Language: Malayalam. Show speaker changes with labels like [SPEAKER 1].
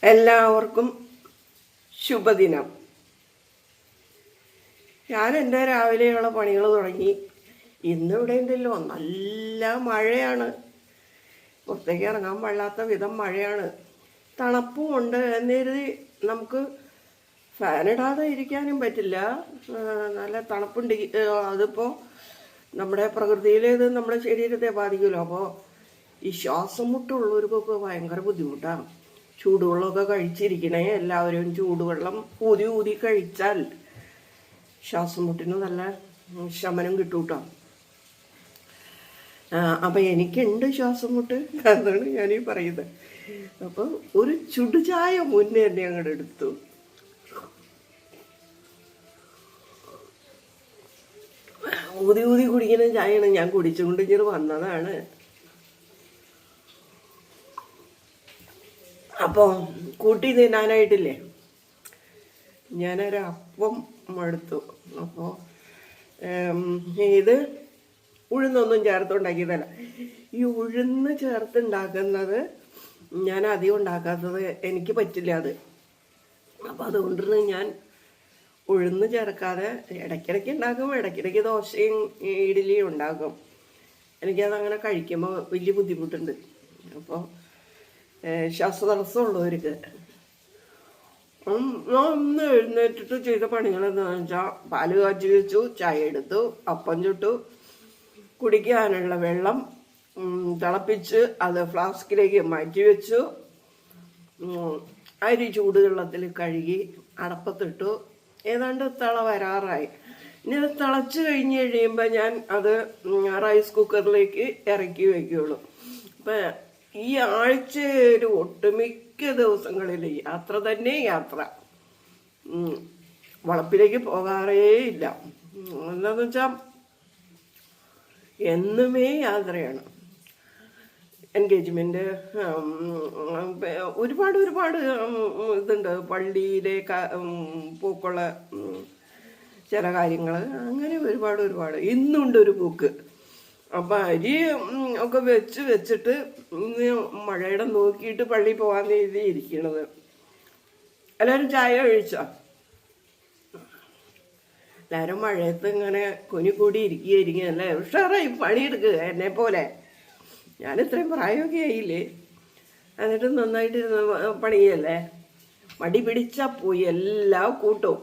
[SPEAKER 1] എല്ലാവർക്കും ശുഭദിനം. ഞാൻ എൻ്റെ രാവിലെയുള്ള പണികൾ തുടങ്ങി. ഇന്നിവിടെ ഉണ്ടല്ലോ നല്ല മഴയാണ്. പുറത്തേക്ക് ഇറങ്ങാൻ പാടില്ലാത്ത വിധം മഴയാണ്. തണുപ്പും ഉണ്ട്. എന്നേരുതി നമുക്ക് ഫാനിടാതെ ഇരിക്കാനും പറ്റില്ല. നല്ല തണുപ്പുണ്ട്. അതിപ്പോൾ നമ്മുടെ പ്രകൃതിയിലേത് നമ്മുടെ ശരീരത്തെ ബാധിക്കുമല്ലോ. അപ്പോൾ ഈ ശ്വാസം മുട്ടുള്ളവർക്കൊക്കെ ഭയങ്കര ബുദ്ധിമുട്ടാണ്. ചൂടുവെള്ളമൊക്കെ കഴിച്ചിരിക്കണേ എല്ലാവരും. ചൂടുവെള്ളം ഊതി ഊതി കഴിച്ചാൽ ശ്വാസം മുട്ടിന് നല്ല ശമനം കിട്ടും കേട്ടോ. അപ്പം എനിക്കുണ്ട് ശ്വാസം മുട്ട്, അതാണ് ഞാനീ പറയുന്നത്. അപ്പോൾ ഒരു ചുടുചായ മുന്നേ തന്നെ അങ്ങോട്ട് എടുത്തു. ഊതി ഊതി കുടിക്കുന്ന ചായയാണ് ഞാൻ കുടിച്ചുകൊണ്ട് ഇങ്ങനെ വന്നതാണ്. അപ്പോൾ കൂട്ടി തിന്നാനായിട്ടില്ലേ, ഞാനൊരപ്പം എടുത്തു. അപ്പോൾ ഇത് ഉഴുന്നൊന്നും ചേർത്തുണ്ടാക്കിയതല്ല. ഈ ഉഴുന്ന് ചേർത്തുണ്ടാക്കുന്നത് ഞാൻ അധികം ഉണ്ടാക്കാത്തത്, എനിക്ക് പറ്റില്ല അത്. അപ്പോൾ അതുകൊണ്ട് ഞാൻ ഉഴുന്ന് ചേർക്കാതെ ഇടയ്ക്കിടയ്ക്ക് ഉണ്ടാക്കും. ഇടയ്ക്കിടയ്ക്ക് ദോശയും ഇഡ്ഡലിയും ഉണ്ടാക്കും. എനിക്കതങ്ങനെ കഴിക്കുമ്പോൾ വലിയ ബുദ്ധിമുട്ടുണ്ട്. അപ്പോൾ ശ്വാസതടസ്സമുള്ളവർക്ക് ഒന്ന് എഴുന്നേറ്റിട്ട് ചെയ്ത പണികൾ എന്താണെന്ന് വെച്ചാൽ പാല് കാച്ചി വെച്ചു, ചായ എടുത്തു, അപ്പം ചുട്ടു, കുടിക്കാനുള്ള വെള്ളം തിളപ്പിച്ച് അത് ഫ്ലാസ്കിലേക്ക് മാറ്റി വെച്ചു, അരി ചൂടുവെള്ളത്തിൽ കഴുകി അടപ്പത്തിട്ടു. ഏതാണ്ട് തിള വരാറായി. ഇനി അത് തിളച്ച് കഴിഞ്ഞ് കഴിയുമ്പോൾ ഞാൻ അത് റൈസ് കുക്കറിലേക്ക് ഇറക്കി വയ്ക്കുകയുള്ളൂ. അപ്പം ഈ ആഴ്ചയിൽ ഒട്ടുമിക്ക ദിവസങ്ങളിൽ യാത്ര തന്നെ യാത്ര. വളപ്പിലേക്ക് പോകാറേ ഇല്ല. എന്താണെന്ന് വെച്ചാൽ എന്നുമേ യാത്രയാണ്. എൻഗേജ്മെൻറ്റ്, ഒരുപാട് ഇതുണ്ട്. പള്ളിയിലെ പൂക്കുള്ള ചില കാര്യങ്ങൾ, അങ്ങനെ ഒരുപാട്. ഇന്നുണ്ട് ഒരു പൂക്ക്. അപ്പം അരി ഒക്കെ വെച്ചിട്ട് ഇന്ന് മഴയുടെ നോക്കിയിട്ട് പള്ളി പോകാൻ എഴുതി ഇരിക്കണത്. എല്ലാവരും ചായ കഴിച്ചോ? എല്ലാവരും മഴയത്ത് ഇങ്ങനെ കുനിക്കൂടി ഇരിക്കുകയല്ലേ. ഉഷാറായി പണിയെടുക്കുക എന്നെ പോലെ. ഞാൻ ഇത്രയും പ്രായമൊക്കെ ആയില്ലേ, എന്നിട്ട് നന്നായിട്ട് പണിയല്ലേ. മടി പിടിച്ചാൽ പോയി എല്ലാ കൂട്ടവും.